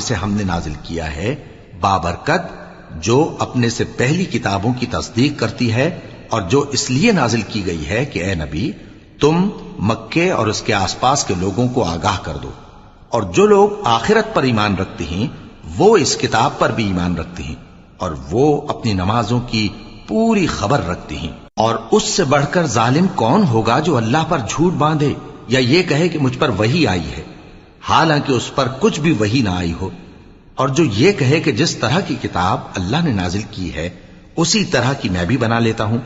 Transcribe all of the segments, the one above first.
جسے ہم نے نازل کیا ہے بابرکت، جو اپنے سے پہلی کتابوں کی تصدیق کرتی ہے، اور جو اس لیے نازل کی گئی ہے کہ اے نبی تم مکے اور اس کے آس پاس کے لوگوں کو آگاہ کر دو، اور جو لوگ آخرت پر ایمان رکھتے ہیں وہ اس کتاب پر بھی ایمان رکھتے ہیں، اور وہ اپنی نمازوں کی پوری خبر رکھتے ہیں۔ اور اس سے بڑھ کر ظالم کون ہوگا جو اللہ پر جھوٹ باندھے یا یہ کہے کہ مجھ پر وحی آئی ہے، حالانکہ اس پر کچھ بھی وحی نہ آئی ہو، اور جو یہ کہے کہ جس طرح کی کتاب اللہ نے نازل کی ہے اسی طرح کی میں بھی بنا لیتا ہوں۔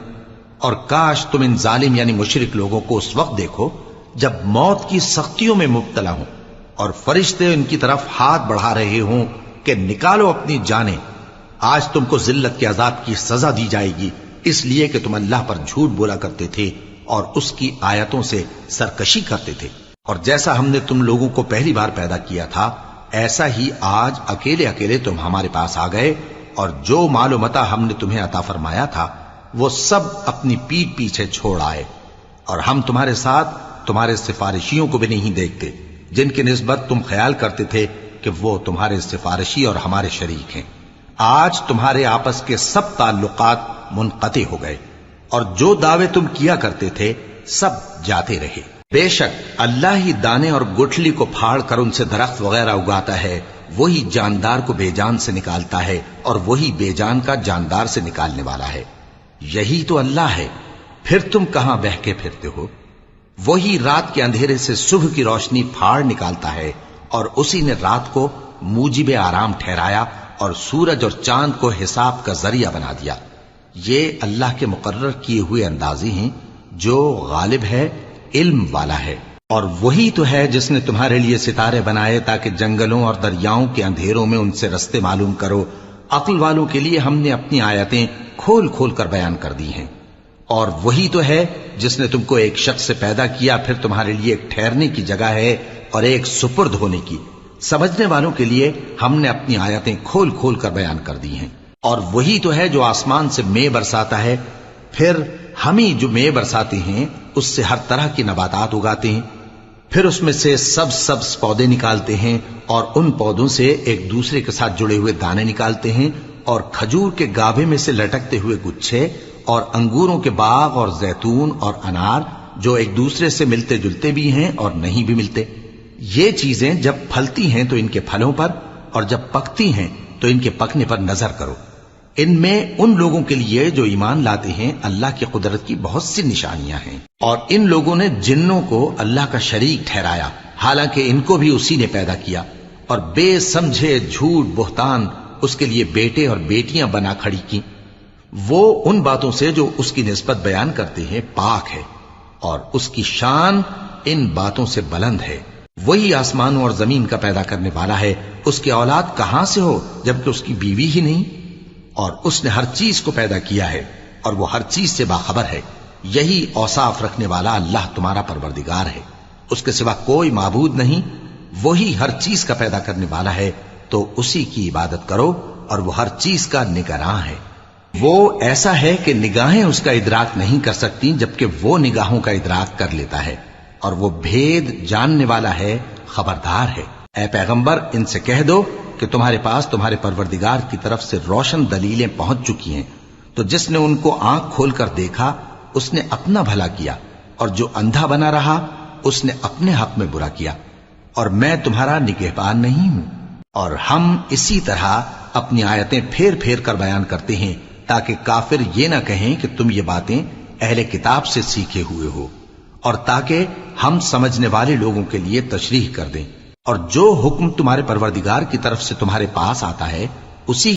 اور کاش تم ان ظالم یعنی مشرک لوگوں کو اس وقت دیکھو جب موت کی سختیوں میں مبتلا ہوں اور فرشتے ان کی طرف ہاتھ بڑھا رہے ہوں کہ نکالو اپنی جانیں، آج تم کو ذلت کے عذاب کی سزا دی جائے گی، اس لیے کہ تم اللہ پر جھوٹ بولا کرتے تھے اور اس کی آیتوں سے سرکشی کرتے تھے۔ اور جیسا ہم نے تم لوگوں کو پہلی بار پیدا کیا تھا ایسا ہی آج اکیلے اکیلے تم ہمارے پاس آ گئے، اور جو مال و متاع ہم نے تمہیں عطا فرمایا تھا وہ سب اپنی پیٹھ پیچھے چھوڑ آئے، اور ہم تمہارے ساتھ تمہارے سفارشیوں کو بھی نہیں دیکھتے جن کی نسبت تم خیال کرتے تھے کہ وہ تمہارے سفارشی اور ہمارے شریک ہیں۔ آج تمہارے آپس کے سب تعلقات منقطع ہو گئے، اور جو دعوے تم کیا کرتے تھے سب جاتے رہے۔ بے شک اللہ ہی دانے اور گٹھلی کو پھاڑ کر ان سے درخت وغیرہ اگاتا ہے، وہی جاندار کو بے جان سے نکالتا ہے اور وہی بے جان کا جاندار سے نکالنے والا ہے۔ یہی تو اللہ ہے، پھر تم کہاں بہکے پھرتے ہو؟ وہی رات کے اندھیرے سے صبح کی روشنی پھاڑ نکالتا ہے، اور اسی نے رات کو موجب آرام ٹھہرایا اور سورج اور چاند کو حساب کا ذریعہ بنا دیا۔ یہ اللہ کے مقرر کیے ہوئے اندازے ہیں جو غالب ہے، علم والا ہے۔ اور وہی تو ہے جس نے تمہارے لیے ستارے بنائے تاکہ جنگلوں اور دریاؤں کے اندھیروں میں ان سے رستے معلوم کرو۔ عقل والوں کے لیے ہم نے اپنی آیتیں کھول کھول کر بیان کر دی ہیں۔ اور وہی تو ہے جس نے تم کو ایک شخص سے پیدا کیا، پھر تمہارے لیے ایک ٹھہرنے کی جگہ ہے اور ایک سپرد ہونے کی۔ سمجھنے والوں کے لیے ہم نے اپنی آیتیں کھول کھول کر بیان کر دی ہیں۔ اور وہی تو ہے جو آسمان سے مے برساتا ہے، پھر ہم ہی جو مے برساتے ہیں اس سے ہر طرح کی نباتات اگاتے ہیں، پھر اس میں سے سبز پودے نکالتے ہیں، اور ان پودوں سے ایک دوسرے کے ساتھ جڑے ہوئے دانے نکالتے ہیں، اور کھجور کے گابھے میں سے لٹکتے ہوئے گچھے، اور انگوروں کے باغ اور زیتون اور انار جو ایک دوسرے سے ملتے جلتے بھی ہیں اور نہیں بھی ملتے۔ یہ چیزیں جب پھلتی ہیں تو ان کے پھلوں پر، اور جب پکتی ہیں تو ان کے پکنے پر نظر کرو۔ ان میں ان لوگوں کے لیے جو ایمان لاتے ہیں اللہ کی قدرت کی بہت سی نشانیاں ہیں۔ اور ان لوگوں نے جنوں کو اللہ کا شریک ٹھہرایا، حالانکہ ان کو بھی اسی نے پیدا کیا، اور بے سمجھے جھوٹ بہتان اس کے لیے بیٹے اور بیٹیاں بنا کھڑی کی۔ وہ ان باتوں سے جو اس کی نسبت بیان کرتے ہیں پاک ہے، اور اس کی شان ان باتوں سے بلند ہے۔ وہی آسمانوں اور زمین کا پیدا کرنے والا ہے، اس کی اولاد کہاں سے ہو جبکہ اس کی بیوی ہی نہیں؟ اور اس نے ہر چیز کو پیدا کیا ہے اور وہ ہر چیز سے باخبر ہے۔ یہی اوصاف رکھنے والا اللہ تمہارا پروردگار ہے، اس کے سوا کوئی معبود نہیں۔ وہی ہر چیز کا پیدا کرنے والا ہے، تو اسی کی عبادت کرو، اور وہ ہر چیز کا نگراں ہے۔ وہ ایسا ہے کہ نگاہیں اس کا ادراک نہیں کر سکتی جبکہ وہ نگاہوں کا ادراک کر لیتا ہے، اور وہ بھید جاننے والا ہے، خبردار ہے۔ اے پیغمبر ان سے کہہ دو کہ تمہارے پاس تمہارے پروردگار کی طرف سے روشن دلیلیں پہنچ چکی ہیں، تو جس نے ان کو آنکھ کھول کر دیکھا اس نے اپنا بھلا کیا، اور جو اندھا بنا رہا اس نے اپنے حق میں برا کیا، اور میں تمہارا نگہبان نہیں ہوں۔ اور ہم اسی طرح اپنی آیتیں پھیر پھیر کر بیان کرتے ہیں تاکہ کافر یہ نہ کہیں کہ تم یہ باتیں اہل کتاب سے سیکھے ہوئے ہو، اور تاکہ ہم سمجھنے والے لوگوں کے لیے تشریح کر دیں۔ اور جو حکم تمہارے پروردگار کی طرف سے تمہارے پاس آتا ہے اسی